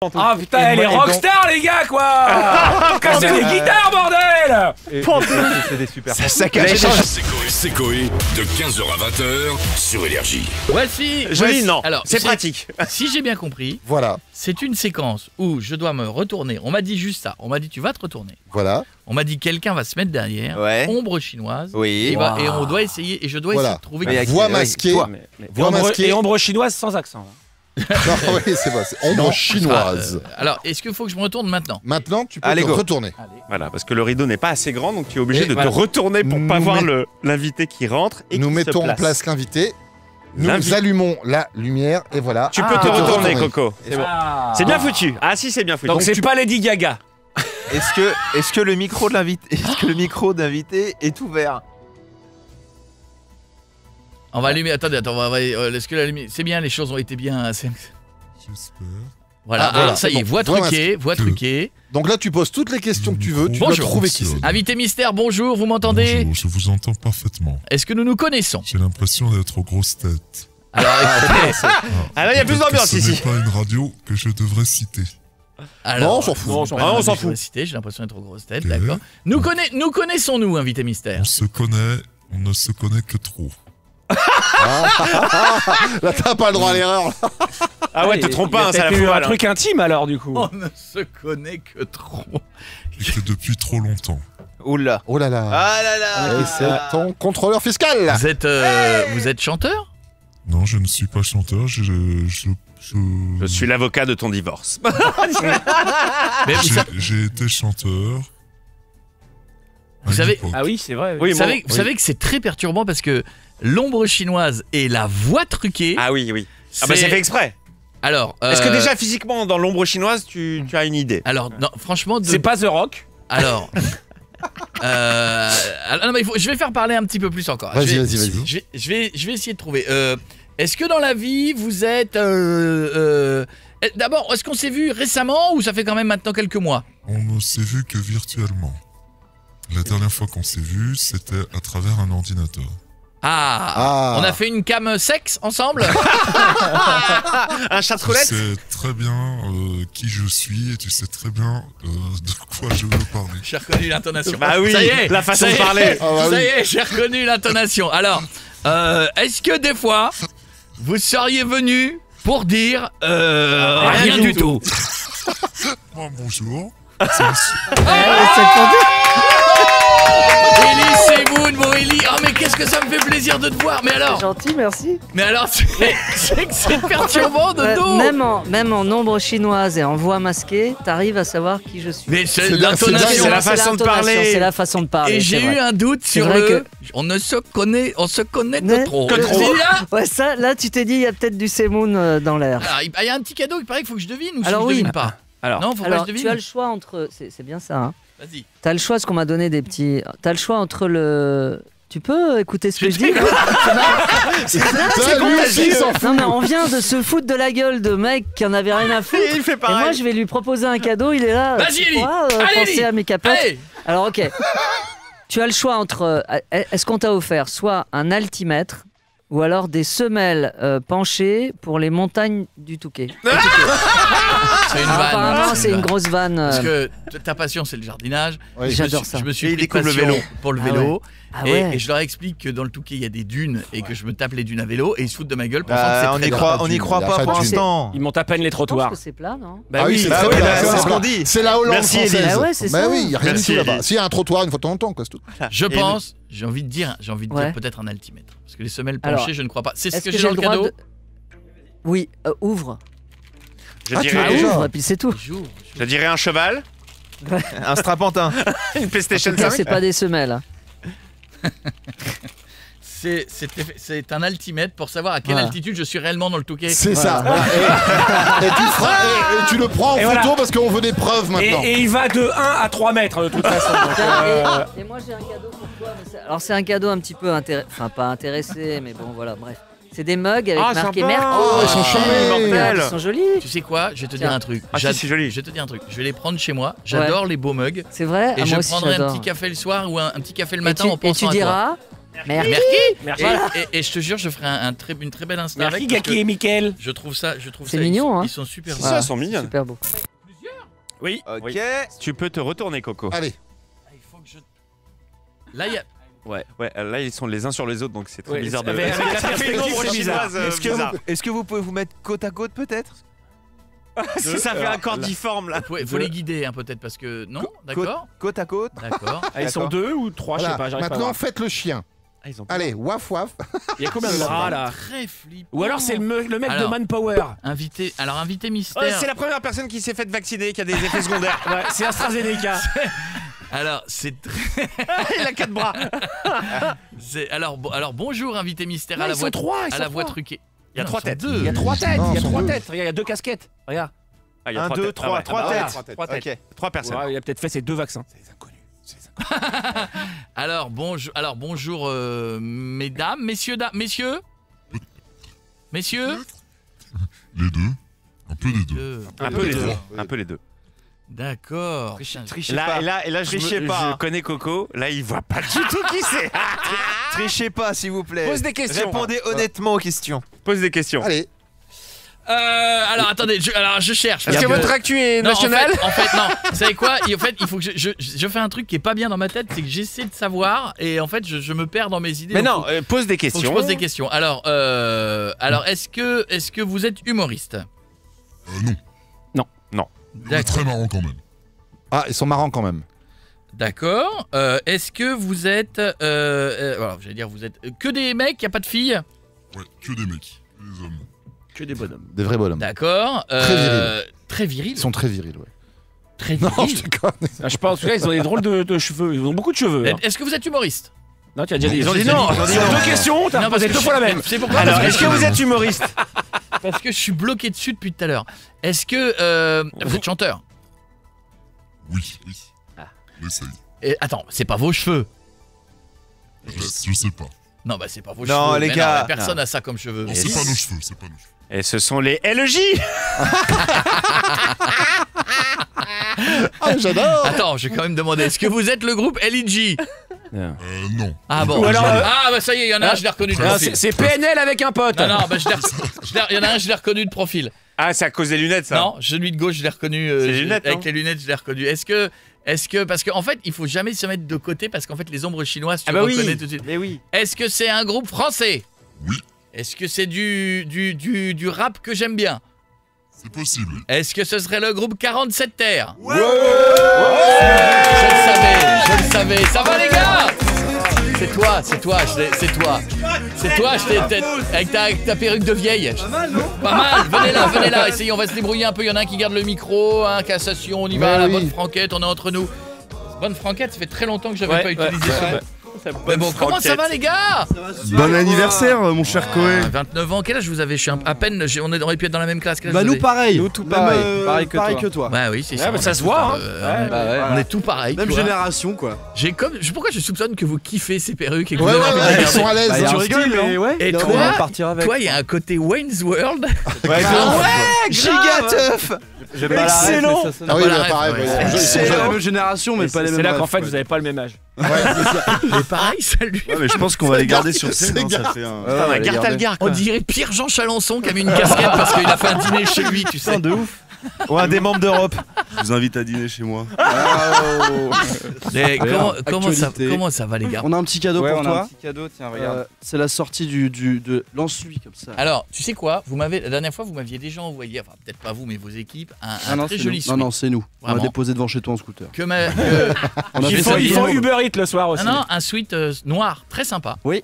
Ah putain, elle est rockstar les gars quoi. Cassez les guitares bordel. C'est des super. Ça saccage. C'est Coé de 15h à 20h sur Énergie. Joli, non. Alors, c'est pratique. Si j'ai bien compris, Voilà, c'est une séquence où je dois me retourner. On m'a dit juste ça. On m'a dit tu vas te retourner. voilà. On m'a dit quelqu'un va se mettre derrière. Ouais. Ombre chinoise. Oui. Et on doit essayer. Et je dois essayer de trouver. Mais avec- Voix oui, masquée. toi. Voix masquée. Et ombre chinoise sans accent. Non, oui, c'est pas. C'est ombre chinoise. Alors, est-ce qu'il faut que je me retourne maintenant? Maintenant, tu peux Allez, te go. retourner. Voilà, parce que le rideau n'est pas assez grand, donc tu es obligé Et de voilà. te retourner pour pas Nous voir met- l'invité qui rentre et Nous qui mettons se en place l'invité. Nous L'invité. allumons la lumière et voilà. Tu peux te Ah. retourner, Coco. C'est bon. C'est bien foutu. Ah si, c'est bien foutu. Donc c'est pas Lady Gaga. Est-ce que le micro de l'invité est ouvert? On va allumer. Attendez, est-ce que la lumière. C'est bien, les choses ont été bien. J'espère. Voilà, Ah, voilà, ça y c'est est, bon. voix Voix truquée, voix truquée. Donc là, tu poses toutes les questions que tu veux. Tu dois Bonjour. trouver qui c'est. Invité mystère, bonjour, vous m'entendez? Bonjour, je vous entends parfaitement. Est-ce que nous nous connaissons? J'ai l'impression d'être aux grosses têtes. Alors, écoutez, Ah là, il y a plus Peut-être que d'ambiance ce ici. n'est pas une radio que je devrais citer. Non, on s'en fout. on s'en fout. J'ai l'impression d'être aux grosses têtes, Ok. d'accord. Nous connaissons-nous, invité mystère? On se connaît, on ne se connaît que trop. Là, t'as pas le droit à l'erreur. Ah ouais, te trompe pas, hein, c'est la eu fois. un alors. truc intime alors du coup. On ne se connaît que trop. Et que depuis trop longtemps. Oula. Oh là là. Ah là là. Et c'est ton contrôleur fiscal. Vous êtes chanteur? Non, je ne suis pas chanteur, Je suis l'avocat de ton divorce. Mais J'ai été chanteur. Vous à savez- l'époque. Ah oui, c'est vrai. Oui, vous savez que c'est très perturbant parce que l'ombre chinoise et la voix truquée. Ah oui, oui. Ah bah c'est fait exprès. Alors, Est-ce que déjà physiquement dans l'ombre chinoise tu as une idée? alors, non, franchement, C'est pas The Rock. Alors, non, mais je vais faire parler un petit peu plus encore. Vas-y, je vais, vas-y. Je vais essayer de trouver. Est-ce que dans la vie vous êtes d'abord, est-ce qu'on s'est vu récemment ou ça fait quand même maintenant quelques mois? On ne s'est vu que virtuellement. La dernière fois qu'on s'est vu, c'était à travers un ordinateur. On a fait une cam sexe ensemble. Un chat de Tu roulette? sais très bien qui je suis et tu sais très bien de quoi je veux parler. J'ai reconnu l'intonation. Bah oui, Ça y est, la façon ça y de est, parler. Ah bah Ça oui. y est, j'ai reconnu l'intonation. Alors, est-ce que des fois vous seriez venu pour dire rien du tout? Moi, bonjour. Ellie, c'est Moon, bon Ellie. Oh mais qu'est-ce que ça me fait plaisir de te voir. Mais alors, Gentil, merci. mais alors c'est que c'est perturbant de dos. Même en ombre chinoise et en voix masquée, t'arrives à savoir qui je suis. Mais c'est C'est l'intonation. c'est la façon de l'intonation, parler. C'est la façon de parler. Et j'ai c'est eu vrai. un doute C'est sur vrai le. que- On se connaît Mais- que trop. Que trop. C'est là. Ouais, ça, là, tu t'es dit, il y a peut-être du Semoun dans l'air. Alors, il y a un petit cadeau, il paraît qu'il faut que je devine ou si Alors je oui. devine pas. Alors. Non, faut pas Alors, que je tu devine. as le choix entre. C'est bien ça, hein. Vas-y. T'as le choix, ce qu'on m'a donné des petits. T'as le choix entre le. Tu peux écouter ce que je dis? Ça, lui aussi, il s'en fout. Non, mais on vient de se foutre de la gueule de mec qui en avait rien à foutre. Il fait Et pareil. moi, je vais lui proposer un cadeau, il est là. Vas-y, tu Ellie. pourras, Allez, penser Ellie. à mes capotes. Allez. Alors, ok. Tu as le choix entre. Est-ce qu'on t'a offert soit un altimètre ou alors des semelles penchées pour les montagnes du Touquet? C'est une Apparemment, vanne. c'est une grosse vanne. Parce que ta passion, c'est le jardinage. Oui. J'adore ça. Je me suis Et il pris de découvre le passion vélo. pour le Ah vélo. Ah Et, ouais. et je leur explique que dans le Touquet, il y a des dunes et que je me tape les dunes à vélo et ils se foutent de ma gueule pensant que c'est On très y grave. croit, on y croit Il y a pas pas pour de l'instant. Ils montent à peine les Je pense trottoirs. que c'est plat, non? Bah Ah oui, oui, c'est bah très oui, bien, bah, c'est c'est ce plat. qu'on dit. C'est la Hollande Merci, française. Élise. Ah ouais, c'est Bah ça. oui, il y a rien Merci, du tout là-bas. Élise. S'il y a un trottoir une fois de temps en temps, quoi, c'est tout. Je Et pense, j'ai envie de dire Ouais. peut-être un altimètre. Parce que les semelles Alors, penchées, je ne crois pas. C'est ce Est-ce que que j'ai j'ai dans le le droit cadeau. de. Oui, ouvre. Je Ah, tu dirais, l'as déjà. Ouvre, et puis c'est tout. je dirais un cheval, Un strapontin. une PlayStation Ça, 5. c'est pas des semelles. hein. C'est un altimètre pour savoir à quelle Voilà. altitude je suis réellement dans le Touquet. C'est ça. Et tu le prends en Et photo voilà. parce qu'on veut des preuves maintenant. Et il va de 1 à 3 mètres de toute façon. Donc, Tiens, et moi j'ai un cadeau pour toi. Alors c'est un cadeau un petit peu enfin pas intéressé, mais bon voilà, bref. C'est des mugs avec Ah, marqué sympa. Mercure. Oh, ils sont charmés. mortels. Ils sont jolis. Tu sais quoi? Je vais te Tiens. dire un truc. Ah si, c'est joli. Je vais te dire un truc. Je vais les prendre chez moi. J'adore les beaux mugs. C'est vrai. Et Ah, je moi aussi prendrai un j'adore. petit café le soir ou un petit café le Et matin tu, en et pensant tu à toi. diras, Merci. Merci. Et je te jure, je ferai une très belle Insta Merci avec. parce Gaki et Mickaël. que Je trouve ça. C'est mignon, hein. Ils sont super C'est beaux. ça, elles sont mignonnes. Super beau. Oui. Ok. Tu peux te retourner, Coco. Allez, Ah, il faut que je. Là, il y a. Ouais, là ils sont les uns sur les autres, donc c'est très Ouais, bizarre de. avec la Ça fait une perspective, ombre c'est bizarre. chinoise, bizarre. Est-ce que vous pouvez vous mettre côte à côte peut-être? Si ça fait un cordiforme là. Faut les guider, hein, peut-être, parce que. Non, d'accord. Côte à côte. D'accord. Ah, ils sont D'accord. 2 ou 3, je sais voilà. pas, j'arrive pas à Maintenant, voir. faites le chien. Ah, ils ont Allez, waf waf. Il y a combien de bras là? Très flippant. Ou alors c'est le mec Alors. de Manpower. Invité Ouais, mystère. c'est la première personne qui s'est fait vacciner, qui a des effets secondaires. Ouais, c'est AstraZeneca. Alors, c'est très. Il a 4 bras. Alors bonjour, invité mystère Non, à la ils voix sont 3, à la voix truquée. Il y a Non, 3 ils sont têtes. deux. Il y a 3 têtes, Non, il y a sont 3 deux. têtes. Regarde, il y a 2 casquettes. Regarde. Ah, il y a 1, 3 2, têtes. 3, 3 bah, têtes. voilà. 3 têtes. Ok. 3 personnes. Ouais, il a peut-être fait ses 2 vaccins. Alors bonjour mesdames, messieurs. Messieurs. Les deux. Un peu des deux. Un peu les deux. Un peu les deux. D'accord. Trichez pas. Et là, Trichez pas. je connais Coco. Là, il voit pas du tout qui c'est. Trichez pas, s'il vous plaît. Pose des questions. Répondez honnêtement aux questions. Pose des questions. Allez, Alors attendez, je cherche. Est-ce parce que votre actu est Non, nationale? en fait, non. Vous savez quoi? Il faut que je fais un truc qui est pas bien dans ma tête, c'est que j'essaie de savoir et en fait je me perds dans mes idées. Mais donc non, pose des faut que je questions. pose des questions. Alors est-ce que vous êtes humoriste? Non. Mais D'accord. très marrant quand même. ah, ils sont marrants quand même. D'accord. Est-ce que vous êtes voilà, j'allais dire vous êtes que des mecs, y a pas de filles? Ouais, que des mecs. Que des hommes. Que des bonhommes. Des vrais bonhommes. D'accord. Très viril. Très viril. Ils sont très virils, ouais. Très Non, viril. je déconne. Ah, je pense, en tout cas, ils ont des drôles de cheveux. Ils ont beaucoup de cheveux. hein. Est-ce que vous êtes humoriste? Non, tu as déjà dit. Ils ont dit non. Ils ont dit Sur non. 2 questions, t'as Non, posé parce 2 que fois la même. C'est pourquoi? Alors, Parce est-ce que vous êtes humoriste? Parce que je suis bloqué dessus depuis tout à l'heure. Est-ce que vous êtes chanteur? Oui. On essaye. Et, attends, c'est pas vos cheveux? Je sais pas. Non, bah c'est pas vos Non, cheveux. les Mais gars. mais personne n'a ça comme cheveux. Non, c'est pas nos cheveux, c'est pas nos cheveux. Et ce sont les LJ. Ah, j'adore. Attends, je vais quand même demander, est-ce que vous êtes le groupe LG? Non. Ah bon. Ou alors, Ah bah ça y est, il y en a un, je l'ai reconnu de Ah, profil. c'est PNL avec un pote. Non, bah il y en a un, je l'ai reconnu de profil. Ah, c'est à cause des lunettes, ça. Non, celui de gauche, je l'ai reconnu. C'est les lunettes, avec non les lunettes, je l'ai reconnu. Est-ce que parce qu'en fait, il faut jamais se mettre de côté parce qu'en fait, les ombres chinoises, tu Ah bah reconnais oui. tout de suite. Mais oui. Est-ce que c'est un groupe français? Oui. Est-ce que c'est du rap que j'aime bien? C'est possible. Est-ce que ce serait le groupe 47 Terre? Ouais. Je le savais. Ça va les gars? C'est toi, avec ta perruque de vieille. Pas mal, non? Pas mal, venez là, essayez, on va se débrouiller un peu. Il y en a un qui garde le micro, cassation, on y va, Mais la oui. bonne franquette, on est entre nous. Bonne franquette, ça fait très longtemps que j'avais pas utilisé ça. ouais. Mais bon, comment ça va les gars? Bon anniversaire, mon cher Koé. 29 ans, quel âge vous avez? Je suis à peine, on aurait pu être dans la même classe. Quel âge Bah vous nous avez? pareil. Nous, tout pareil. Pareil que toi. Ouais, oui, c'est ça. bah, ça se voit, hein. On est tout pareil. Même tu vois. génération quoi. Pourquoi je soupçonne que vous kiffez ces perruques et que Ouais, vous ouais, avez envie de ouais, ils regarder. sont à l'aise. Bah, y a Tu un rigoles, style, mais mais ouais. Et on toi, va partir avec. Toi, il y a un côté Wayne's World. Ouais, giga teuf. J'ai pas la ref, excellent. mais ça sonne Ah oui, Voilà, bah, ouais, pareil. ouais, ouais. c'est Ils sont C'est la jeunes. même génération mais pas les mêmes. C'est là qu'en refs, fait, ouais. vous avez pas le même âge. Mais pareil, salut. Ouais, mais je pense qu'on va les garder sur scène. hein, ça fait un. Ah, Ouais, les garder. On dirait Pierre-Jean Chalençon qui a mis une casquette parce qu'il a fait un dîner chez lui, tu sais. Putain, de ouf. Ou un des membres d'Europe. Je vous invite à dîner chez moi. Mais comment Actualité. ça va les gars? On a un petit cadeau Ouais, pour on a un toi. petit cadeau, tiens, regarde. C'est la sortie de lance-lui comme ça. Alors, tu sais quoi? La dernière fois, vous m'aviez déjà envoyé, enfin peut-être pas vous, mais vos équipes, un non, très c'est joli nous. sweat. Non, c'est nous. On Vraiment. l'a déposé devant chez toi en scooter. Que ma- On a Ils fait font- ça Ils bien. font Uber Eats le soir aussi. Non, un sweat noir, très sympa. Oui.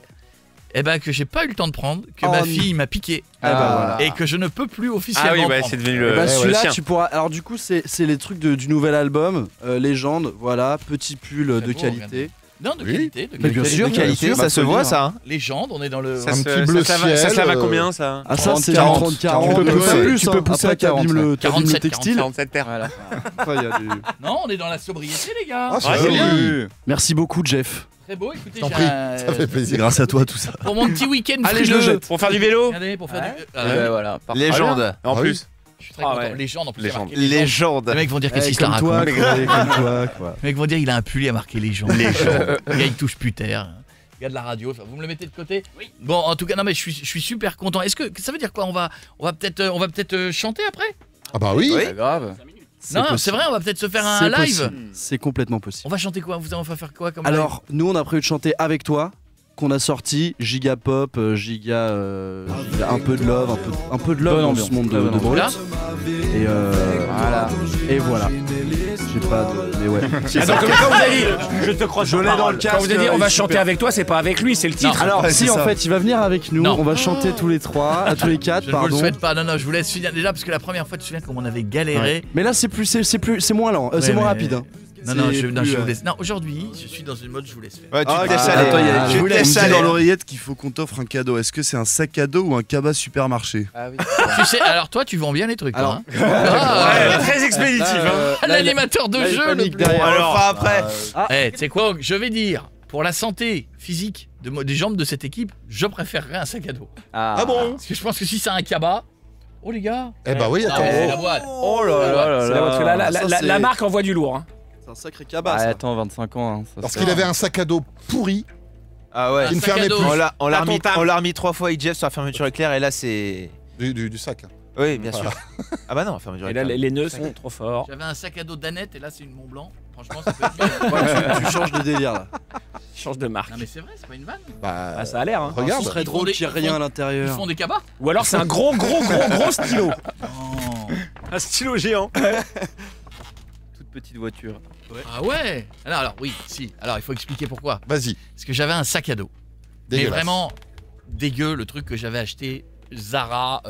Et ben que j'ai pas eu le temps de prendre, que Oh, ma non. fille m'a piqué Ah, bah, voilà. et que je ne peux plus officiellement Ah oui, bah prendre. c'est devenu Et le bah, celui-là, sien. tu pourras. Alors, du coup, c'est les trucs du nouvel album, Légende. Voilà, petit pull Très de beau, qualité. Non, de qualité, de Mais qualité. bien sûr, De qualité, bien sûr, ça se faut le voit dire. ça. Hein. Légende, on est dans le. Ça Un se- petit bleu ça va ciel, à combien ça? Ah, ça, c'est 40, 30, 40. tu peux même pousser, plus, tu peux pousser Après, à 40, t'abîmes le 47, textile. 47 terres. Voilà. Après, il y a du- Non, on est dans la sobriété, les gars. Ah, c'est Ouais, c'est bien. bien. Merci beaucoup, Jeff. Très beau, écoutez, T'en j'ai prie, un- ça fait plaisir. grâce à toi, tout ça. pour mon petit week-end Allez, je le frileux. jette. Pour faire du vélo? Regardez, pour faire du. Ah, Et ouais. ben voilà. parfait. Légende. En Ah oui. plus. Je suis très Ah, content. ouais. Légende, en plus, Légende. il y a marqué Légende. Légende. Les mecs vont dire qu'est-ce qu'il se la Comme toi, raconte. quoi, comme toi, quoi. Les mecs vont dire il a un pull à marquer Légende. Le gars il touche plus terre. gars de la radio, vous me le mettez de côté. Oui. Bon, en tout cas, non mais je suis super content. Est-ce que ça veut dire quoi? On va peut-être chanter après? Ah bah oui. Pas grave. Non, c'est vrai, on va peut-être se faire un live. C'est complètement possible. On va chanter quoi? On va faire quoi comme Alors, nous, on a prévu de chanter avec toi, qu'on a sorti Giga Pop, Giga un peu de love, un peu de love dans ce monde de brut. Et voilà. Et voilà. J'ai pas de. Mais ouais. Donc, quand vous avez dit, Je te crois. je l'ai dans le casque. Quand vous avez dit on va chanter avec toi, c'est pas avec lui, c'est le titre. Alors, si en fait, il va venir avec nous, on va chanter tous les trois, tous les quatre, Je ne pardon. vous le souhaite pas, non, je vous laisse finir déjà parce que la première fois, tu te souviens comme on avait galéré. Ouais. Mais là, c'est moins lent, c'est moins rapide. Hein. Non, je vous laisse. Non, aujourd'hui, je suis dans une mode, je vous laisse faire. Ouais, tu te laisses attends, aller. je te laisse me dis aller. dans l'oreillette qu'il faut qu'on t'offre un cadeau. Est-ce que c'est un sac à dos ou un cabas supermarché? Ah oui. Tu sais, alors toi, tu vends bien les trucs, Alors, toi. Hein. Très expéditif. L'animateur de jeu, le plus. On le fera après. Tu sais quoi, je vais dire, pour la santé physique des jambes de cette équipe, je préférerais un sac à dos. Ah bon? Parce que je pense que si c'est un cabas, oh les gars. Eh bah oui, Non, attends. mais c'est la boîte. Oh là là C'est la voiture. là. La marque envoie du lourd. Hein. C'est un sacré Ah, cabas. ça. attends, 25 ans. Hein, ça, Parce c'est- qu'il avait un sac à dos pourri Ah ouais. qui ne sac à fermait dos. plus. On l'a remis 3 fois Jeff sur la fermeture éclair et là c'est. Du sac. Oui, bien sûr. Ah bah non, la fermeture Et là, éclair. les nœuds sont trop forts. J'avais un sac à dos d'Annette et là c'est une Mont Blanc. Franchement, ça peut être bien. Tu changes de délire là. Change de marque. Non mais c'est vrai, c'est pas une vanne. Bah, Ah, ça a l'air. Hein. regarde. Ce serait Ils font drôle des- qu'il n'y ait ils rien font- à Ils l'intérieur. font des cabas. Ou alors c'est un gros stylo. Non. Un stylo géant. Toute petite voiture. Ah ouais. Alors oui, si. Alors il faut expliquer pourquoi. Vas-y. Parce que j'avais un sac à dos. Mais Dégueulasse. vraiment dégueu, le truc que j'avais acheté Zara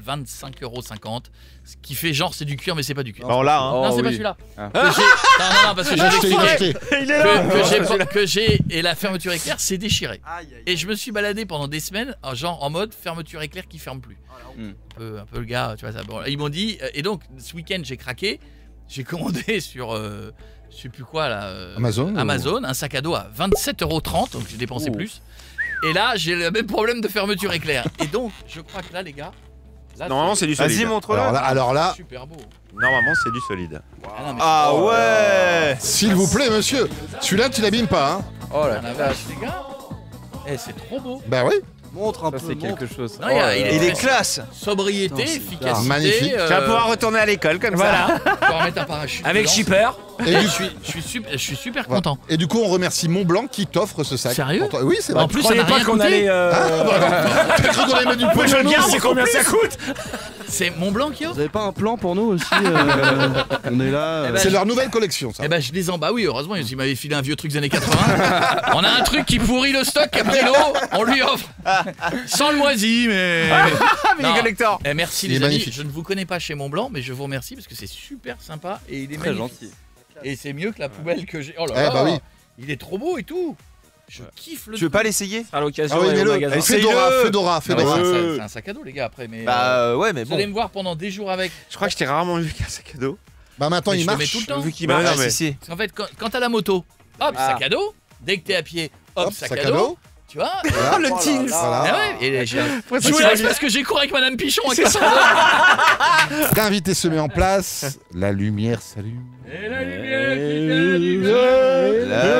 25,50 €, ce qui fait genre c'est du cuir mais c'est pas du cuir. Alors là, hein. Non, Oh, c'est pas oui. celui-là. Ah. Que j'ai- non, parce que je vais Acheté, expliquer. acheté. Que j'ai et la fermeture éclair s'est déchirée. Et je me suis baladé pendant des semaines genre en mode fermeture éclair qui ferme plus. Un peu le gars, tu vois ça. Bon, ils m'ont dit et donc ce week-end j'ai craqué, j'ai commandé sur je sais plus quoi là Amazon un sac à dos à 27,30 €, donc j'ai dépensé plus. Et là, j'ai le même problème de fermeture éclair. Et donc, je crois que là les gars, là, Normalement, c'est du solide. Vas-y, montre-le. Alors là, super beau. Normalement, c'est du solide. Ah, non, mais Ah ouais. s'il vous plaît, monsieur, celui-là, tu l'abîmes pas, hein? Oh la rien à vache. voir, les gars. Eh, c'est trop beau. Bah oui. Montre un Ça, peu. c'est montre. quelque chose. Non, Oh là il là. est Il est très- classe. Sobriété, Putain, c'est efficacité. magnifique. Tu vas pouvoir retourner à l'école comme ça. Voilà. On va remettre un parachute. Avec dedans. shipper. Et du, Je suis super voilà. content. Et du coup, on remercie Montblanc qui t'offre ce sac. Sérieux Pour toi. Oui, c'est vrai. En plus, ça Croyez n'a pas rien qu'on coûté. allait. T'as cru qu'on allait mettre du Moi poil je sur nous? regarde, c'est combien ça coûte. C'est Montblanc qui Vous offre. avez pas un plan pour nous aussi On est là. Eh ben, C'est leur nouvelle collection, ça. Eh ben, je les en. Bah oui, heureusement, ils m'avaient filé un vieux truc des années 80. On a un truc qui pourrit le stock, Caprino. On lui offre. Sans le moisi, mais. Non. collector. Eh, merci Il les est amis. magnifique. Je ne vous connais pas chez Montblanc, mais je vous remercie parce que c'est super sympa et il est Très magnifique. gentil. Et c'est mieux que la poubelle que j'ai. Oh là Eh là. bah oui. Il est trop beau et tout. Je kiffe le Tu veux truc. pas l'essayer? À l'occasion, Ah oui, d'aller au mais magasin. Fedora. Non, mais c'est un sac à dos, les gars, après. Mais Bah ouais, mais vous bon. allez me voir pendant des jours avec. Je crois que je t'ai rarement vu qu'un sac à dos. Bah maintenant, Mais il je le mets marche. tout le temps. Vu qu'il Bah marche. ouais, si. Parce qu'en fait, quand t'as la moto, hop, sac à dos. Dès que t'es à pied, hop, sac à dos. Tu vois. Voilà. Le Teams. Voilà. Ah ouais, et j'ai. Faut C'est jouer parce que j'ai couru avec Madame Pichon avec ça. L'invité se met en place. La lumière s'allume. La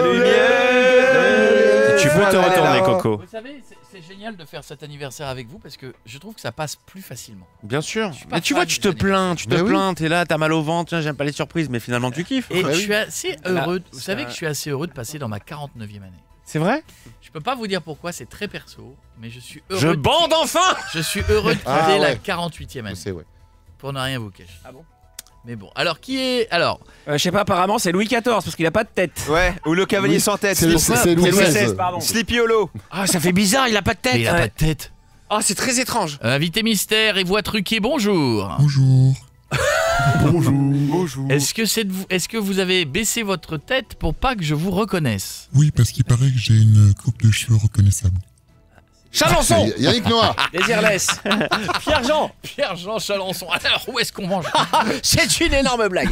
lumière. Tu peux te Voilà. retourner, Coco. Vous savez, c'est génial de faire cet anniversaire avec vous parce que je trouve que ça passe plus facilement. Bien sûr. suis pas Mais tu fan vois, tu des te plains, Mais oui. t'es là, t'as mal au ventre, tiens, j'aime pas les surprises, mais finalement tu kiffes. Et Bah je oui. suis assez heureux. Vous ça- savez que je suis assez heureux de passer dans ma 49e année. C'est vrai? Je peux pas vous dire pourquoi, c'est très perso, mais je suis heureux. Je bande enfin! Je suis heureux de quitter Ah la ouais. 48e année. C'est ouais. Pour ne rien vous cacher. Ah bon? Mais bon, alors qui est. Alors, Je sais pas, apparemment c'est Louis XIV parce qu'il a pas de tête. Ouais, ou le cavalier Oui. sans tête. C'est Louis Louis XVI. XVI, pardon. Sleepy Hollow. Ah, ça fait bizarre, il a pas de tête. mais il a pas de tête. Ah, c'est très étrange. Invité mystère et voix truquée, bonjour. Bonjour. Est-ce que vous avez baissé votre tête pour pas que je vous reconnaisse? Oui, parce qu'il paraît que j'ai une coupe de cheveux reconnaissable. Chalençon. C'est Yannick Noah. Désirless. Pierre-Jean. Pierre-Jean Chalençon. Alors, où est-ce qu'on mange? C'est une énorme blague.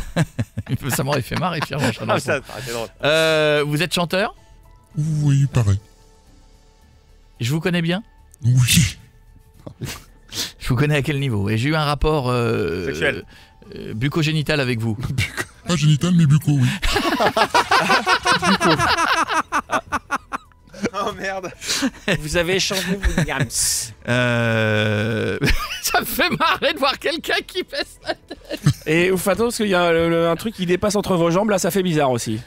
Ça m'aurait fait marrer, Pierre-Jean Ah, Chalençon. ça, c'est drôle. Vous êtes chanteur? Oui, pareil. Je vous connais bien? Oui. Je vous connais à quel niveau? Et j'ai eu un rapport Sexuel. bucogénital avec vous. Pas génital, mais bucco, oui. merde. Vous avez échangé Williams. Ça me fait marrer de voir quelqu'un qui baisse la tête. Et ouf, attends, parce qu'il y a un truc qui dépasse entre vos jambes, là, ça fait bizarre aussi.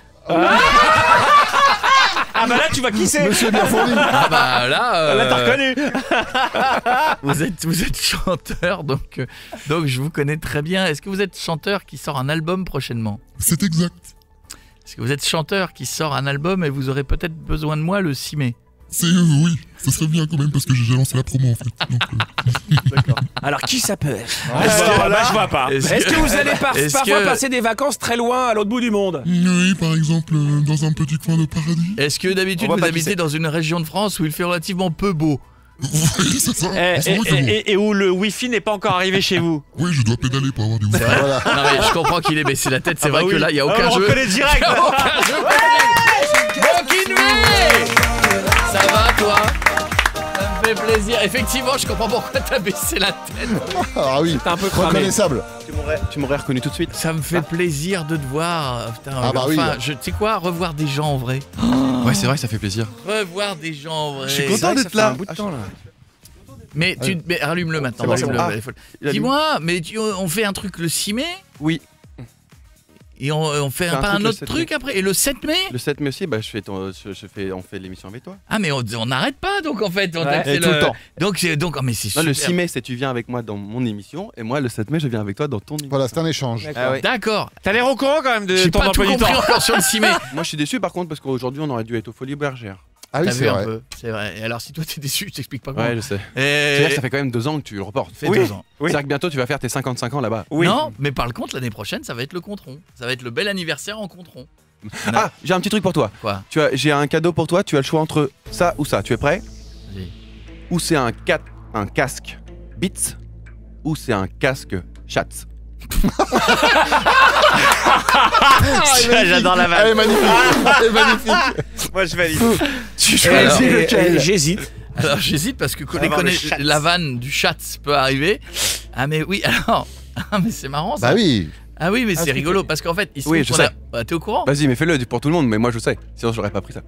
Ah bah là, tu vois qui c'est. Monsieur bien fourni. Ah bah là... Là, t'as reconnu. Vous êtes chanteur, donc je vous connais très bien. Est-ce que vous êtes chanteur qui sort un album prochainement? C'est exact. Est-ce que vous êtes chanteur qui sort un album et vous aurez peut-être besoin de moi le 6 mai? C'est oui, ça serait bien quand même parce que j'ai déjà lancé la promo en fait. Donc, D'accord. Alors, qui ça peut être? Là, je vois pas. Est-ce que vous allez Est-ce parfois que- passer des vacances très loin, à l'autre bout du monde? oui, par exemple, dans un petit coin de paradis. Est-ce que d'habitude On voit vous pas qui habitez c'est. dans une région de France où il fait relativement peu beau? Oui, c'est ça. En ce moment, il fait beau. Et où le Wi-Fi n'est pas encore arrivé chez vous? Oui, je dois pédaler pour avoir du wifi. Voilà. Non mais je comprends qu'il ait baissé la tête, c'est vrai que là il n'y a aucun on jeu. reconnaît direct. Il y a aucun jeu possible. Bon Kinvey, ça va toi? Ça me fait plaisir. Effectivement, je comprends pourquoi t'as baissé la tête. Ah oui, T'es un peu cramé. reconnaissable. Tu m'aurais reconnu tout de suite. Ça me fait plaisir de te voir. Putain, Ah bah oui. tu sais quoi, revoir des gens en vrai. Ouais, c'est vrai, ça fait plaisir. Revoir des gens en vrai. Je suis content d'être là. Mais allume-le maintenant. C'est bon, allume-le. c'est bon. Dis-moi, mais on fait un truc le 6 mai? Oui. Et on fait C'est un pas truc un le autre 7 truc après? Et le 7 mai? Le 7 mai aussi, bah, on fait l'émission avec toi. Ah mais on n'arrête pas donc en fait. On Ouais. fait Et tout le temps. Donc, oh, mais c'est Non, super. le 6 mai, c'est tu viens avec moi dans mon émission, et moi, le 7 mai, je viens avec toi dans ton émission. Voilà, c'est un échange. Ah ouais. D'accord. T'as l'air au courant quand même de J'ai ton pas tout emploi du temps. compris encore sur le 6 mai. Moi, je suis déçu par contre, parce qu'aujourd'hui, on aurait dû être aux Folies Bergères. Ah oui, T'as c'est vu un vrai. peu, c'est vrai. Et alors si toi t'es déçu, je t'explique pas comment. Ouais, je sais. Et... C'est-à-dire que ça fait quand même 2 ans que tu le reportes. fait 2 ans. Oui. C'est-à-dire que bientôt, tu vas faire tes 55 ans là-bas. Oui. Non, mais par contre l'année prochaine, ça va être le Contron. Ça va être le bel anniversaire en Contron. Ah, j'ai un petit truc pour toi. Quoi? J'ai un cadeau pour toi, tu as le choix entre ça ou ça. Tu es prêt? Vas-y. Ou c'est un casque Beats, ou c'est un casque Chats. J'adore la Elle est vanne. magnifique. Elle est magnifique. Moi, je valide. Tu Alors, choisis lequel? J'hésite. Alors j'hésite parce que va voir le chat. la vanne du chat peut arriver. Ah mais oui, alors. Ah mais c'est marrant ça. Bah oui. Ah oui, mais c'est rigolo parce qu'en fait, il se Oui, trouve je qu'on a- sais. Bah, t'es au courant? Vas-y, mais fais-le pour tout le monde, mais moi je sais. Sinon, j'aurais pas pris ça.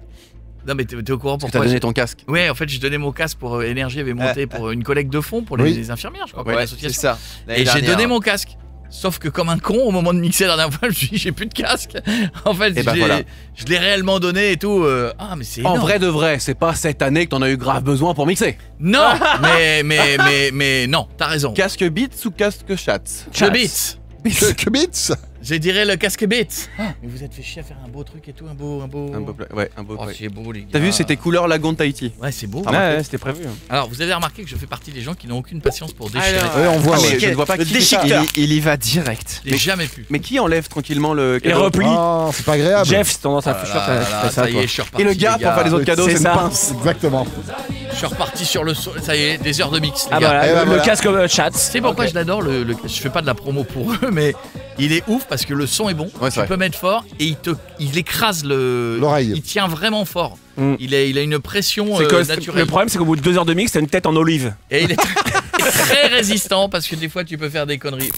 Non mais t'es au courant Parce que t'as pourquoi? donné ton casque. Ouais, en fait, j'ai donné mon casque pour Énergie avait monté pour une collecte de fonds pour les, Oui. les infirmières, je crois, pour Ouais, l'association. c'est ça. Et j'ai donné mon casque. Sauf que comme un con, au moment de mixer la dernière fois, je me suis dit j'ai plus de casque. En fait, Et ben voilà. je l'ai réellement donné et tout. Ah mais c'est En énorme. vrai de vrai, c'est pas cette année que t'en as eu grave besoin pour mixer. Non, mais non, t'as raison. Casque Beats ou casque Chats? Le beat. Que bits. Je dirais le casque beat. Mais vous êtes fait chier à faire un beau truc et tout, un beau. Un beau ouais, un beau. Oh, ouais. c'est beau les gars. T'as vu, c'était couleur lagon de Tahiti. Ouais, c'est beau. Ouais, c'était prévu. Alors, vous avez remarqué que je fais partie des gens qui n'ont aucune patience pour déchirer. Alors, Ouais, on voit. Ah, mais Ouais. je ne vois pas le qui fait ça. déchiqueteur. Il y va direct. J'ai jamais pu. Mais qui enlève tranquillement le Et cadeau? repli. Oh, c'est pas agréable. Jeff, c'est tendance à Ah faire là là, ça, ça y toi. est, je suis reparti. Et le gars les pour faire les autres cadeaux, c'est c'est une ça. pince. Exactement. Je suis reparti sur le son. Ça y est, des heures de mix. Les Ah gars. bah Et voilà, voilà. le casque chat. C'est pourquoi je l'adore. Je fais pas de la promo pour eux, mais il est ouf parce que le son est bon. Ouais, c'est Tu vrai. peux mettre fort et il écrase L'oreille. Il tient vraiment fort. Mm. Il a une pression C'est que naturelle. le problème, c'est qu'au bout de 2 heures de mix, t'as une tête en olive. Et il est très résistant parce que des fois tu peux faire des conneries.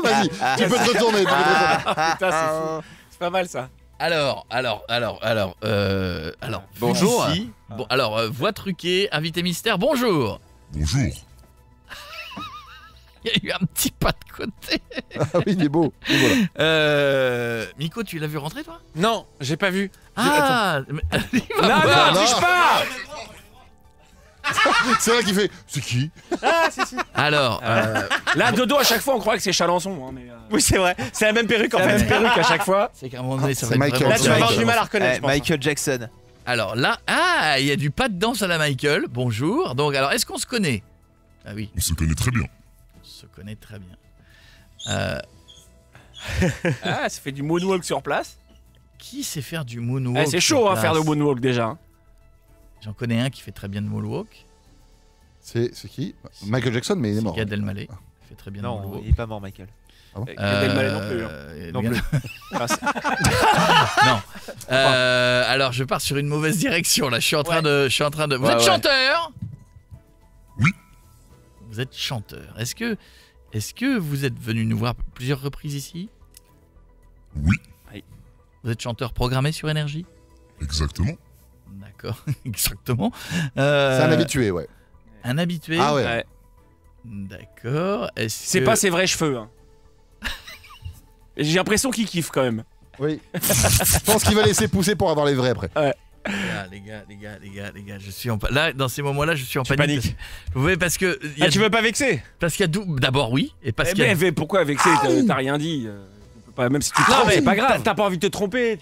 Vas-y, tu peux te retourner. tu peux te retourner. Putain, c'est fou. C'est pas mal ça. Alors, Bonjour. ici, bon, alors, voix truquée, invité mystère, bonjour. Bonjour. Il y a eu un petit pas de côté. Ah oui, il est beau. Et voilà. Miko, tu l'as vu rentrer toi? Non, j'ai pas vu. Ah mais- Non, voir. non, touche pas. C'est là qu'il fait. C'est qui? Alors, Là, Dodo, à chaque fois, on croit que c'est Chalençon. Hein, mais, Oui, c'est vrai. C'est la même perruque en la même fait. perruque à chaque fois. c'est qu'à un moment donné, ça C'est va être Michael. vraiment Là, tu vas avoir direct. du mal à reconnaître. je pense. Michael Jackson. Alors là, il y a du pas de danse à la Michael. Bonjour. Donc, alors, est-ce qu'on se connaît? Ah oui, On se connaît très bien. on se connaît très bien. Ah, ça fait du moonwalk sur place. Qui sait faire du moonwalk? Eh, c'est sur chaud, hein, place faire le moonwalk déjà. hein. J'en connais un qui fait très bien de moonwalk. C'est qui? Michael Jackson, mais il est mort. Gad Elmaleh. Il fait très bien de Non, moonwalk. il est pas mort, Michael. Gad Elmaleh non plus. hein. Non Gad- plus. Non. Alors je pars sur une mauvaise direction là. Je suis en train de. Vous Ouais, êtes ouais. chanteur? Oui. Vous êtes chanteur. Est-ce que vous êtes venu nous voir plusieurs reprises ici? Oui, Vous êtes chanteur programmé sur Énergie? exactement. D'accord, exactement. C'est un habitué, ouais. Un habitué. Ah ouais. Ouais. D'accord. C'est pas ses vrais cheveux. Hein. J'ai l'impression qu'il kiffe quand même. Oui. Je pense qu'il va laisser pousser pour avoir les vrais après. Les gars, je suis en là dans ces moments-là, je suis en panique. paniques. Oui, parce que Tu veux pas vexer? parce qu'il y a d'abord oui, et parce qu'il y a Mais pourquoi vexer? T'as rien dit. Tu peux pas, même si tu te trompes, c'est pas grave. T'as pas envie de te tromper.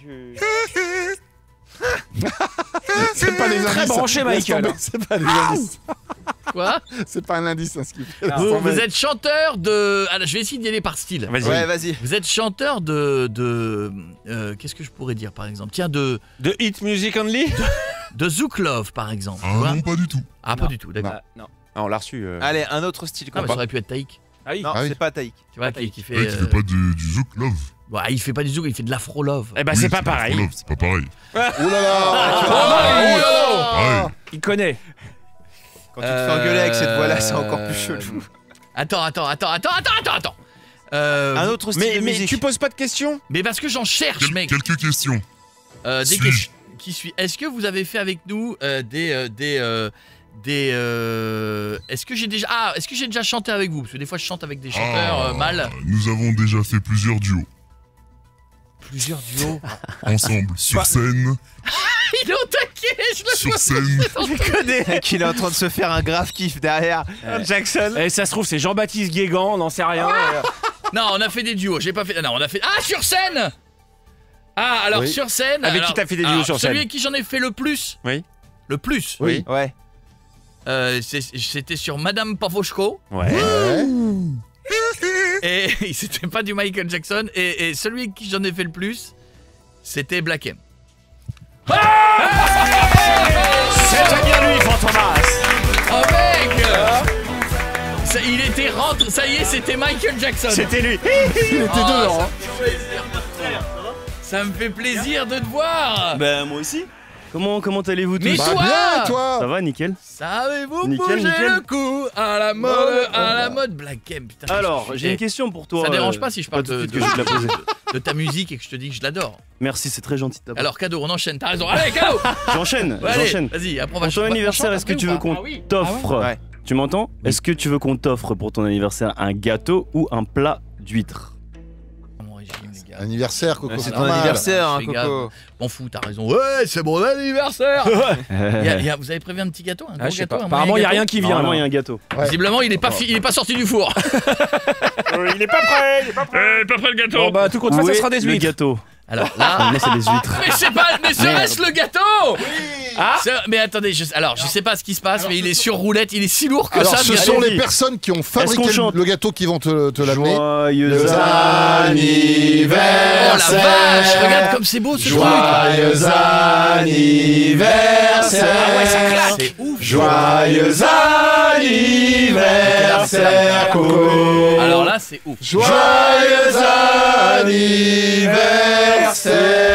C'est pas des indices. Très branché, Laisse Michael. tomber, c'est pas des indices. quoi. C'est pas un indice, hein, ce qu'il fait. Vous êtes chanteur de. Alors, je vais essayer d'y aller par style. Vas-y. Ouais, vas-y. Vous êtes chanteur de qu'est-ce que je pourrais dire par exemple? Tiens, de Hit Music Only? Zouk Love par exemple. Ah tu vois non, pas du tout. Ah, pas du tout, d'accord. Non. Ah, on l'a reçu. Allez, un autre style. Ah, mais ça aurait pu être Taïk. Ah oui. Non, Ah oui. c'est pas Taïk. Tu vois, qui fait. Ouais, qui fait pas du Zouk Love. Ouais, il fait pas du zouk, il fait de l'afro love. Eh ben Oui, c'est pas pareil. Love, c'est pas pareil. Ouh là là. Pareil. Il connaît. Quand tu te fais engueuler avec cette voix-là, c'est encore plus chelou. Attends. Un autre style de Mais musique. tu poses pas de questions? Mais parce que j'en cherche, mec. Quelques questions. Des Suis-je questions. Qui suis? Est-ce que vous avez fait avec nous est-ce que j'ai déjà chanté avec vous? Parce que des fois je chante avec des chanteurs mâles. Nous avons déjà fait plusieurs duos. Plusieurs duos. Ensemble, sur scène. Il est au taquet, je le Sur vois. scène. Je connais qu'il est en train de se faire un grave kiff derrière. Jackson. Et ça se trouve c'est Jean-Baptiste Guégan, on n'en sait rien. Non, on a fait des duos. J'ai pas fait. Non, on a fait. Ah, sur scène. Ah, alors Oui. sur scène. Avec alors- qui t'as fait des duos alors, sur scène? Celui avec qui j'en ai fait le plus. Oui. Le plus. Oui. Ouais. C'était sur Madame Pavoshko. Ouais. Ouais. Et c'était pas du Michael Jackson. Et celui avec qui j'en ai fait le plus, c'était Black M. C'est bien lui, Fantomas. Oh mec ça, il était rentré, ça y est, c'était Michael Jackson. C'était lui. Il était dedans. hein. Ça me fait plaisir de te voir. Bah moi aussi. Comment allez-vous tous? Mais Bah toi bien, toi. Ça va, nickel. Savez-vous Nickel, bouger nickel. le cou à la mode Black M. Putain, Alors, je- j'ai une question pour toi. Ça dérange pas si je parle tout de de, suite que je vais te la poser. de ta musique et que je te dis que je l'adore. Merci, c'est très gentil de ta part. Alors cadeau, on enchaîne, t'as raison. Allez, cadeau. J'enchaîne, Ouais, allez, j'enchaîne. vas-y, après on va Pour ton on anniversaire, chante est-ce que après tu ou veux pas qu'on Ah oui. t'offre Ouais. Tu m'entends? Est-ce que tu veux qu'on t'offre pour ton anniversaire un gâteau ou un plat d'huîtres? Mon régime, les gars. Anniversaire, Coco. C'est ton normal. anniversaire, hein, Je fais gaffe. Coco. M'en fous, t'as raison. Ouais, c'est mon anniversaire. Vous avez prévu un petit gâteau, un gros Ah, je sais gâteau, pas. un Apparemment il y a moyen rien qui vient. Normalement, il y a là. un gâteau. Ouais. Visiblement, il est pas sorti du four. Il est pas prêt. Pas prêt le gâteau. Bon bah tout compte fait, Où ça est sera des le huîtres. gâteau? Alors là. Moi, c'est les huîtres. Mais serait-ce le gâteau? Mais attendez, je sais pas ce qui se passe, mais il est sur roulette, il est si lourd que Alors, ça. ce bien- sont allez-y. les personnes qui ont fabriqué qu'on chante le gâteau qui vont te l'amener. Joyeux Oh la vache, regarde comme c'est beau ce truc. anniversaire. Ah ouais, ça claque. C'est ouf. Joyeux anniversaire, Coco. Alors là, c'est ouf. Joyeux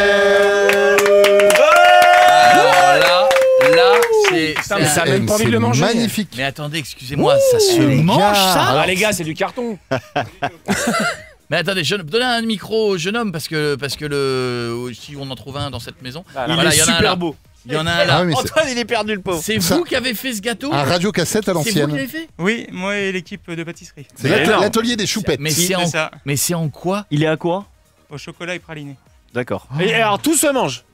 anniversaire. Alors là, c'est. mais ça a même pas envie de le manger. Magnifique. Mais attendez, excusez-moi, ça se mange ça? Ah les gars, c'est du carton. Mais attendez, donnez un micro au jeune homme parce que si on en trouve un dans cette maison. Il Voilà, est y en a un là. super beau. Il y en a un là. Ah oui, mais c'est Antoine, il est perdu, le pauvre. C'est Ça- vous qui avez fait ce gâteau? un radio-cassette à C'est vous qui l'ancienne. l'avez fait? Oui, moi et l'équipe de pâtisserie. C'est énorme. l'atelier des choupettes. Mais C'est c'est ça, en quoi? Il est à quoi? au chocolat et praliné. D'accord. Et alors tout se mange.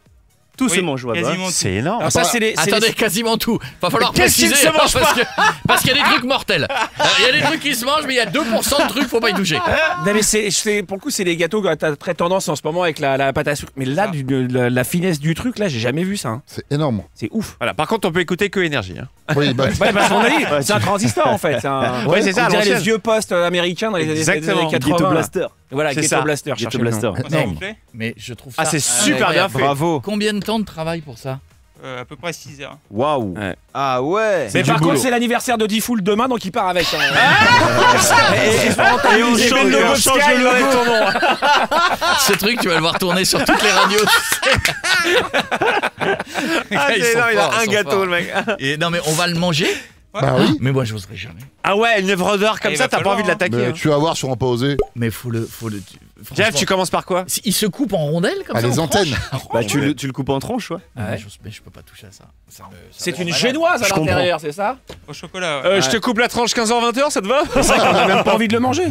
Tout Oui, se mange, ouais. quasiment tout. C'est énorme. Alors ça c'est les. Attendez, quasiment tout. Va falloir Qu'est-ce qui préciser ne se mange parce qu'il y a des trucs mortels. Il y a des trucs qui se mangent, mais il y a 2% de trucs, faut pas y toucher. Non mais pour le coup c'est les gâteaux que t'as très tendance en ce moment avec la pâte à sucre. Mais là la finesse du truc là j'ai jamais vu ça. Hein. C'est énorme. C'est ouf. Voilà, par contre, on peut écouter que énergie. Hein. Oui, bah, Ouais parce qu'on a dit c'est un transistor en fait. Ouais, c'est ça, On dirait l'ancienne. les vieux postes américains dans les années Exactement. 80. Ghetto là. Blaster. Voilà, C'est Ghetto ça. Blaster. Ghetto cherchez le nom. Blaster. Ça vous énorme. plaît? Mais je trouve ça. Ah, c'est super bien fait. Bravo. Combien de temps de travail pour ça? À peu près 6 heures. Waouh. Ah ouais. Mais du par contre boulot. c'est l'anniversaire de Diffoul demain donc il part avec. Hein. Et on change le logo ton nom. Ce truc, tu vas le voir tourner sur toutes les radios. Ah, Ils c'est sont énorme, il forts, a un ils sont gâteau, forts. le mec. Et non mais on va le manger. Bah oui. Mais moi, j'oserais jamais. Ah ouais, une œuvre d'art comme il ça, va t'as pas falloir, envie de l'attaquer. Mais hein. tu vas voir sur On peut oser. Mais faut le. Jeff, tu commences par quoi? Il se coupe en rondelles comme ça. Les en antennes. tranches. Bah, tu le coupes en tranches, ouais. Mais je peux pas toucher à ça. C'est une génoise à l'intérieur, c'est ça? Au chocolat. Ouais. Je te coupe la tranche 15h-20h, ça te va? C'est vrai qu'on a même pas envie de le manger.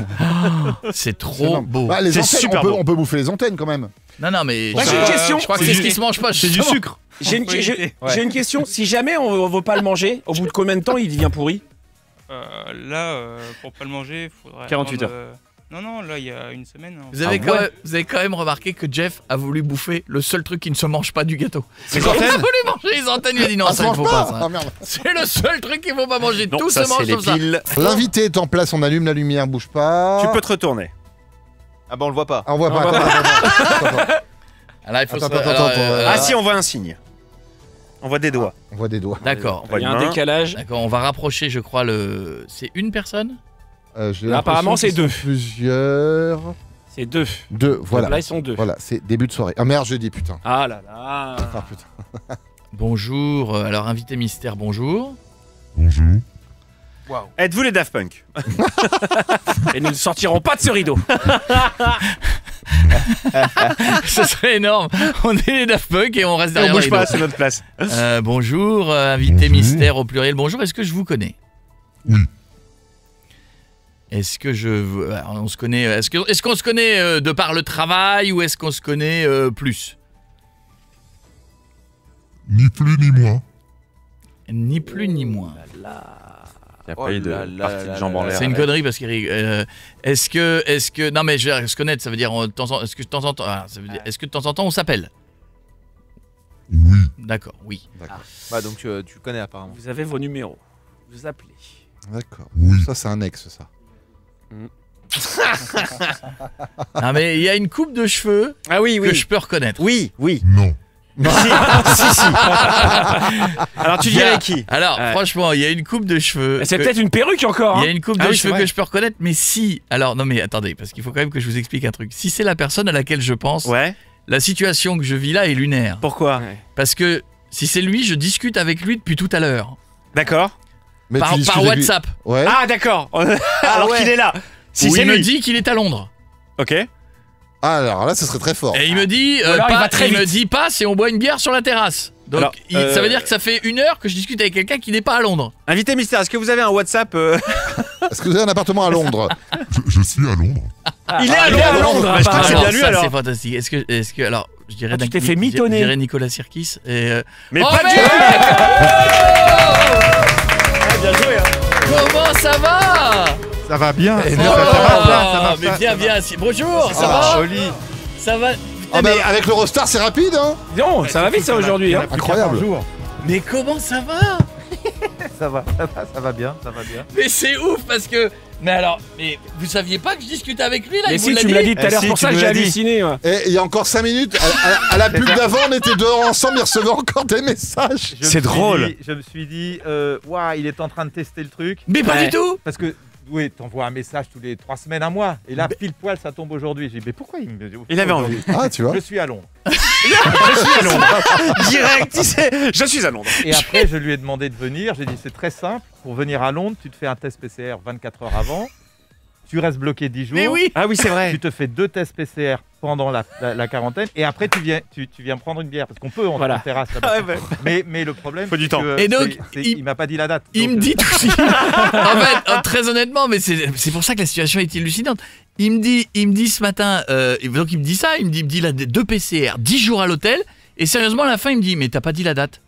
C'est trop beau. Bah, les C'est antennes, super beau. on peut bouffer les antennes quand même. Non, mais. Moi, j'ai une question. Je crois que c'est ce qui se mange pas. C'est du justement. sucre. J'ai une, j'ai une question. Si jamais on veut pas le manger, au bout de combien de temps il devient pourri? Là, pour pas le manger, il faudrait. 48 attendre, Non, là, il y a une semaine. hein. Vous avez quand même remarqué que Jeff a voulu bouffer le seul truc qui ne se mange pas du gâteau. Les antennes? Il a voulu manger les antennes, il a dit non, Ah, ça ça il faut mange pas. pas. Ça. Ah, merde. C'est le seul truc qu'il faut pas manger. Non, Tout ça se mange c'est les sauf ça. piles. L'invité est en place, on allume la lumière, bouge pas. Tu peux te retourner. Ah bah on le voit pas. Ah, on voit pas. Attends. Ah, là, il faut Attends, se... attends, Ah si, on voit un signe. On voit des doigts. On voit des doigts. D'accord. On voit Il y une a un main. décalage. D'accord, on va rapprocher, je crois, le. C'est une personne? J'ai Apparemment, l'impression c'est qu'ils deux. sont Plusieurs. C'est deux. Deux, voilà. Là, ils sont deux. Voilà, c'est début de soirée. Ah merde, j'ai dit putain. Ah là là. Ah putain. Bonjour. Alors, invité mystère, bonjour. Bonjour. Êtes-vous les Daft Punk? Et nous ne sortirons pas de ce rideau. Ce serait énorme. On est les Daft Punk et on reste On derrière bouge les pas, rideaux. c'est notre place. Bonjour, invité mystère au pluriel. Bonjour, est-ce que je vous connais? Oui. Est-ce que on se connaît? Est-ce qu'on se connaît de par le travail ou est-ce qu'on se connaît plus? Ni plus ni moins. Ni plus ni moins. Il n'y a pas eu de partie de jambes en l'air. C'est une connerie parce qu'il est-ce que non mais je veux dire, se connaître, ça veut dire est-ce que de temps en temps ça veut dire, est-ce que de temps en temps on s'appelle? Oui. D'accord, oui. Bah donc tu le connais apparemment. Vous avez vos numéros. Vous appelez. D'accord. Oui. Ça, c'est un ex, ça. Non mais il y a une coupe de cheveux Ah oui, que je peux reconnaître. Oui. Non. Si. Alors tu dirais qui? Alors franchement, il y a une coupe de cheveux. C'est que- peut-être une perruque encore. Il y a Hein. une coupe Ah de oui, c'est cheveux vrai. que je peux reconnaître, mais si. Alors, non, mais attendez, parce qu'il faut quand même que je vous explique un truc. Si c'est la personne à laquelle je pense, Ouais. la situation que je vis là est lunaire. Pourquoi? Parce que si c'est lui, je discute avec lui depuis tout à l'heure. D'accord. Mais Par tu discutes par avec lui. WhatsApp. Ouais. Ah d'accord. Alors ouais. qu'il est là. Si Où c'est il me lui. dit qu'il est à Londres. Ok. Ah, alors là, ce serait très fort. Et il me dit, alors, il va très me vite. dit passe et on boit une bière sur la terrasse. Donc Alors, ça veut dire que ça fait 1 heure que je discute avec quelqu'un qui n'est pas à Londres. Invité mystère, est-ce que vous avez un WhatsApp Est-ce que vous avez un appartement à Londres? Je suis à Londres. Il est à Londres. Bah, je crois que c'est bien lui ça, alors. c'est fantastique. Est-ce que alors, je dirais tu t'es fait mitonner. Je dirais Nicolas Sirkis et Mais Oh, pas du mec tout. Bien joué. Comment ça va? Ça va bien. Oh, mais viens, bonjour, ça va? Joli. Ça va? Ah, mais avec l'Eurostar, c'est rapide, hein? Non, ça va vite ça aujourd'hui. Hein. Incroyable. Mais comment ça va? Ça va bien. Mais c'est ouf parce que. Mais vous saviez pas que je discutais avec lui là? Mais il vous si, l'a tu me l'as dit tout à l'heure, si, pour tu ça que me j'ai l'as dit. halluciné. Ouais. Et il y a encore 5 minutes, à la pub d'avant, on était dehors ensemble, il recevait encore des messages. C'est drôle. Je me suis dit, waouh, il est en train de tester le truc. Mais pas Ouais. du tout. Parce que, oui, t'envoies un message tous les 3 semaines, un mois. Et là, pile poil, ça tombe aujourd'hui. J'ai dit, mais pourquoi il me dit Il avait aujourd'hui Ah, tu vois. Je suis à Londres. Direct, tu sais. Je suis à Londres. Et après, je lui ai demandé de venir. J'ai dit, c'est très simple. Pour venir à Londres, tu te fais un test PCR 24 heures avant. Tu restes bloqué 10 jours. Mais oui. Ah oui, c'est vrai. Tu te fais 2 tests PCR pendant la quarantaine. Et après, tu viens prendre une bière. Parce qu'on peut en terrasse là-bas. Ah ouais. Mais le problème, Faut du c'est temps. que Et donc, il m'a pas dit la date. Il Donc, me dit tout. En fait, très honnêtement, mais c'est pour ça que la situation est hallucinante. Il me dit ce matin, donc il me dit ça, il me dit là 2 PCR, 10 jours à l'hôtel, et sérieusement à la fin il me dit mais t'as pas dit la date.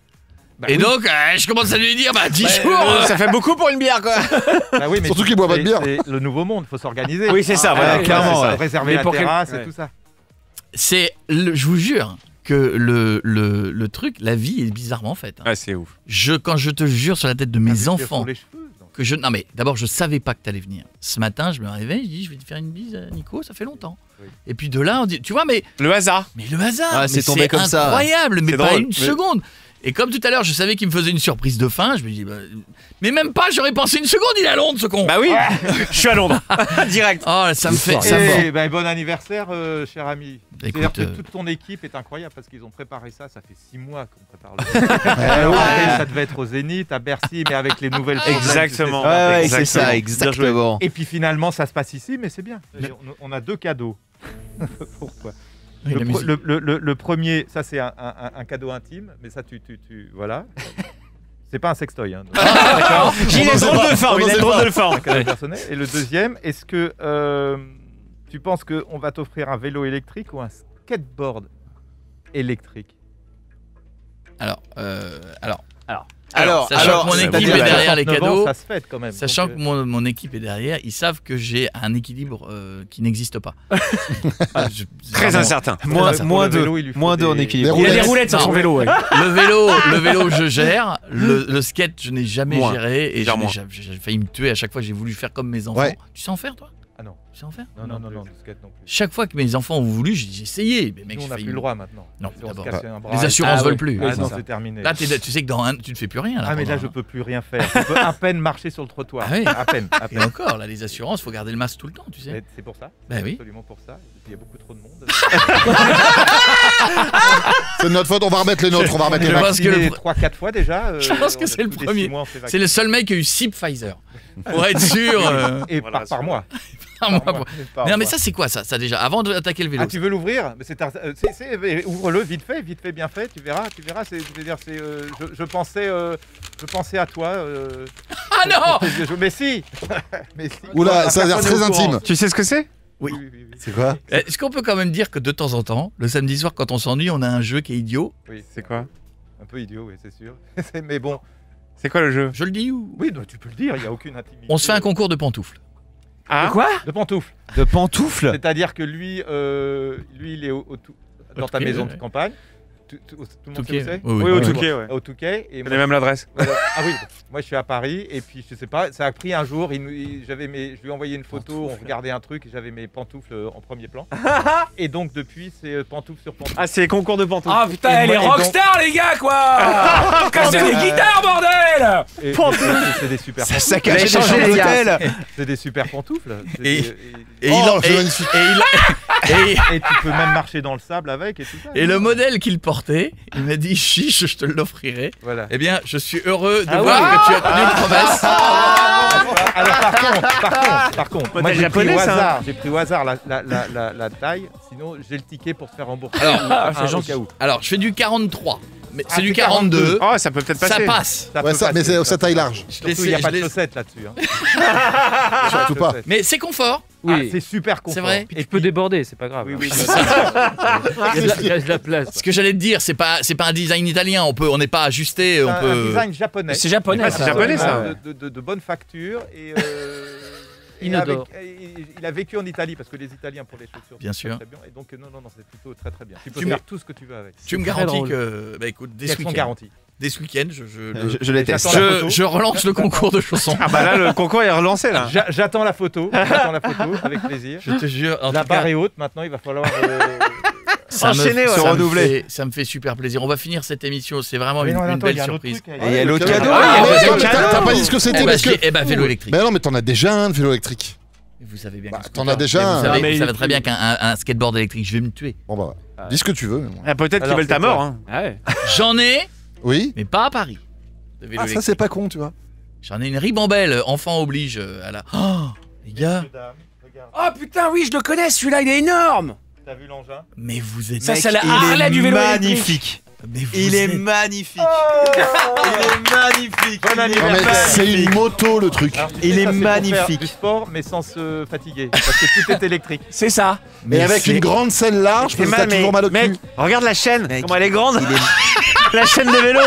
bah Et oui. donc je commence à lui dire 10 jours. Ça fait beaucoup pour une bière quoi. Bah oui, mais Surtout qu'il boit pas de bière. C'est le nouveau monde, faut s'organiser. Oui, c'est ça, voilà, clairement. c'est ça. Réserver Mais la pour quel- terrasse ouais. et tout ça. Je vous jure que le truc, la vie est bizarrement faite. Ouais, c'est ouf. Quand je te jure sur la tête de mes Ah, mais enfants pour les cheveux, donc. que non mais d'abord je savais pas que t'allais venir. Ce matin je me réveille, je dis je vais te faire une bise Nico, ça fait longtemps. Oui. Et puis de là on dit tu vois mais Le hasard. le hasard, Ah, c'est mais tombé comme ça. incroyable, mais C'est pas drôle, une mais- seconde. Et comme tout à l'heure, je savais qu'il me faisait une surprise de fin, je me dis, mais même pas, j'aurais pensé une seconde, il est à Londres, ce con. Bah oui, je suis à Londres, direct. Oh, ça me fait. Bon anniversaire, cher ami. C'est-à-dire que toute ton équipe est incroyable parce qu'ils ont préparé ça. Ça fait 6 mois qu'on prépare le. Ça devait être au Zénith, à Bercy, mais avec les nouvelles. Exactement. C'est ça, exactement. Et puis finalement, ça se passe ici, mais c'est bien. On a 2 cadeaux. Pourquoi? Le premier, ça c'est un cadeau intime, mais ça voilà. C'est pas un sextoy. Hein, d'accord. Il est drôle de forme. Il est drôle de forme. Et le deuxième, est-ce que tu penses qu'on va t'offrir un vélo électrique ou un skateboard électrique? Sachant que mon équipe est derrière les cadeaux, ça se fête quand même. Sachant que mon équipe est derrière, ils savent que j'ai un équilibre qui n'existe pas. Très incertain. Moins deux en équilibre. Il a des roulettes sur son vélo. Ouais. Le vélo, je gère. Le skate, je n'ai jamais géré. Et j'ai failli me tuer à chaque fois que j'ai voulu faire comme mes enfants. Ouais. Tu sais en faire, toi? Ah non. Tu sais en faire? Non, le skate non plus. Chaque fois que mes enfants ont voulu, j'ai essayé. Mais mec, nous, on n'a plus le droit maintenant. Non, si d'abord. les assurances veulent plus. Non, c'est terminé. Là, tu sais que dans tu ne fais plus rien. Là, mais là, je peux plus rien faire. Je peux à peine marcher sur le trottoir. Ah oui. À peine. Et encore, là, les assurances, faut garder le masque tout le temps, tu sais. C'est pour ça. Ben oui. Absolument pour ça. Il y a beaucoup trop de monde. C'est de notre faute, on va remettre les nôtres. On va remettre les Je pense que 3-4 fois déjà. Je pense que c'est le premier. C'est le seul mec qui a eu 6 Pfizer. Pour être sûr. Et par mois. Non, mais ça, c'est quoi ça déjà, avant d'attaquer le vélo? Ah, tu veux l'ouvrir? Ouvre-le, vite fait, bien fait, tu verras. Je pensais à toi. Ah non! Mais si. Oula, ça a l'air très intime. Tu sais ce que c'est? Oui. C'est quoi? Est-ce qu'on peut quand même dire que de temps en temps, le samedi soir, quand on s'ennuie, on a un jeu qui est idiot? Oui. C'est quoi? Un peu idiot, oui, c'est sûr. Mais bon. C'est quoi le jeu? Je le dis ou? Oui, tu peux le dire, il n'y a aucune intimité. On se fait un concours de pantoufles. Ah. De quoi? De pantoufles. De pantoufles? C'est-à-dire que lui, il est dans ta maison de campagne. Tout le monde sait où c'est? Oui, au Touquet, ouais. Au Touquet. Et même l'adresse. Ah oui, moi je suis à Paris et puis je sais pas, ça a pris un jour, je lui ai envoyé une photo, on regardait un truc et j'avais mes pantoufles en premier plan. Et donc depuis c'est pantoufles sur pantoufles. Ah, c'est concours de pantoufles. Ah putain, elle est rockstar les gars quoi. Cassez les guitares bordel. C'est des super pantoufles. Ça cache changé les gars. C'est des super pantoufles. Et tu peux même marcher dans le sable avec et tout ça. Et le modèle qu'il portait, il m'a dit chiche, je te l'offrirai. Voilà. Eh bien, je suis heureux de voir que tu as tenu une promesse. Alors par contre, moi j'ai pris au hasard la taille, sinon j'ai le ticket pour te faire rembourser. Alors, je fais du 43. Mais c'est du 42. Oh, ça peut peut-être passer. Ça passe. Mais c'est sa taille large. Il n'y a pas de chaussettes là-dessus. Surtout pas. Mais c'est confort. Oui, c'est super confort. C'est vrai. Et tu peux déborder, c'est pas grave. Oui, il y a de la place. Ce que j'allais te dire, c'est pas un design italien. On n'est pas ajusté. C'est un design japonais. C'est japonais. C'est japonais ça. De bonne facture et. Inodore. Il a vécu en Italie parce que les Italiens pour les chaussures. Bien sûr. Très bien. Et donc non, c'est plutôt très très bien. Tu peux faire tout ce que tu veux avec. Tu me garantis que, écoute, dès ce week-end. Dès ce week-end, je les teste. Je relance le concours de chaussons. Ah bah là, le concours est relancé là. J'attends la photo avec plaisir. Je te jure. La barre est haute. Maintenant, il va falloir. Se renouveler. Ça me fait super plaisir. On va finir cette émission. C'est vraiment une belle surprise. Et il y a l'autre cadeau. T'as pas dit ce que c'était parce que. Vélo électrique. Mais non, mais t'en as déjà un de vélo électrique. Vous savez bien. T'en as déjà un. Vous savez très bien qu'un skateboard électrique, je vais me tuer. Bon bah, dis ce que tu veux. Peut-être qu'ils veulent ta mort. J'en ai. Oui. Mais pas à Paris. Ah, ça c'est pas con, tu vois. J'en ai une ribambelle. Enfant oblige à la. Oh, les gars. Oh putain, oui, je le connais, celui-là, il est énorme. T'as vu l'engin? Mais vous êtes. Ça, c'est la Harley du vélo magnifique. Il est magnifique. Il est magnifique. Bon anniversaire. C'est une moto le truc. Alors, il est ça, magnifique. Pour faire du sport mais sans se fatiguer parce que tout est électrique. C'est ça. Mais avec une grande selle large, parce que t'as toujours mal au cul. Regarde la chaîne, comment elle est grande. La chaîne de vélo.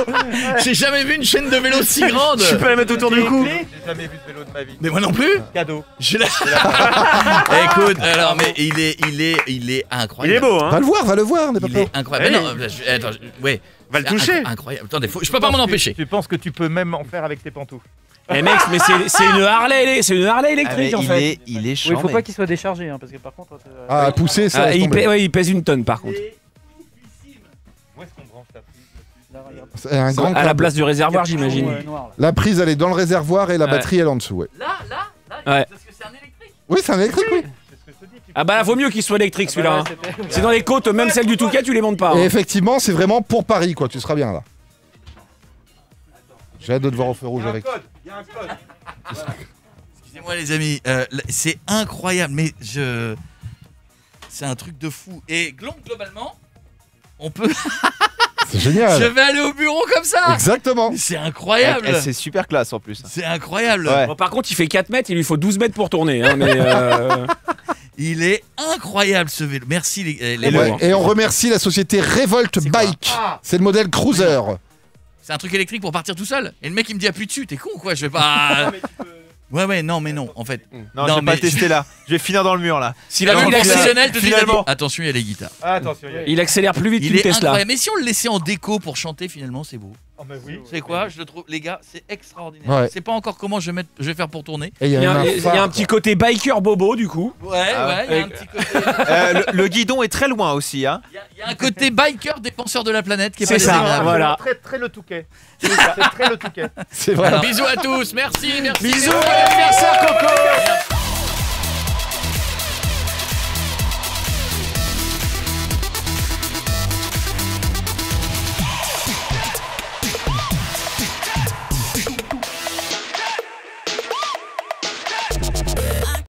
J'ai jamais vu une chaîne de vélo si grande. Tu peux la mettre autour du cou. J'ai jamais vu de vélo de ma vie. Mais moi non plus. Cadeau. Écoute, alors mais il est incroyable. Il est beau, hein. Va le voir, n'est pas Il est incroyable. Non, attends, ouais. Va le toucher. Incroyable. Attendez, je peux pas m'en empêcher. Tu penses que tu peux même en faire avec tes pantoufles? Eh mec, mais c'est une Harley, électrique en fait. Il est Oui, faut pas qu'il soit déchargé, parce que par contre. Ah, pousser ça. Il pèse une tonne par contre. Où est-ce qu'on branche ta prise? C'est un grand À la câble. place du réservoir, j'imagine. La prise, elle est dans le réservoir et la Ouais. batterie, elle est en dessous. Ouais. Là, Ouais. parce que c'est un électrique. Oui, c'est un électrique, oui. Ah bah vaut mieux qu'il soit électrique celui-là. hein. C'est dans les côtes, même celles du Touquet, tu les montes pas. Et hein. effectivement, c'est vraiment pour Paris, quoi. Tu seras bien là. J'ai hâte de te voir au feu rouge avec. Il y a un code. Excusez-moi les amis, c'est incroyable, mais c'est un truc de fou. Et globalement, on peut. C'est génial. Je vais aller au bureau comme ça. Exactement. C'est incroyable. C'est super classe en plus. C'est incroyable. Ouais. Bon, par contre, il fait 4 mètres, il lui faut 12 mètres pour tourner. Hein, mais Il est incroyable ce vélo. Merci les Ouais, et on remercie la société Revolt Bike. C'est le modèle Cruiser. C'est un truc électrique pour partir tout seul. Et le mec il me dit appuie dessus, t'es con ou quoi? Je vais pas. Ouais, non, mais non, en fait. Non, je vais pas tester là. Je vais finir dans le mur là. Si la il professionnel te dit finalement. attention, il y a les guitares. Ah, attention, il accélère plus vite Il qu'une est Tesla. incroyable. Mais si on le laissait en déco pour chanter, finalement, c'est beau. Oh, mais oui. C'est quoi? Je le trouve, les gars, c'est extraordinaire. Ouais. Je sais pas encore comment je vais faire pour tourner. Et il y a, Il y a, même un il y a phare. un petit côté biker bobo du coup. Ouais, il y a un petit côté. Le guidon est très loin aussi. Hein. Il y a un côté biker défenseur de la planète qui est C'est pas ça, désagréable. voilà. Très, très le Touquet. C'est très le Touquet. C'est vrai. Bisous à tous, merci. Bisous, merci. bon anniversaire Coco.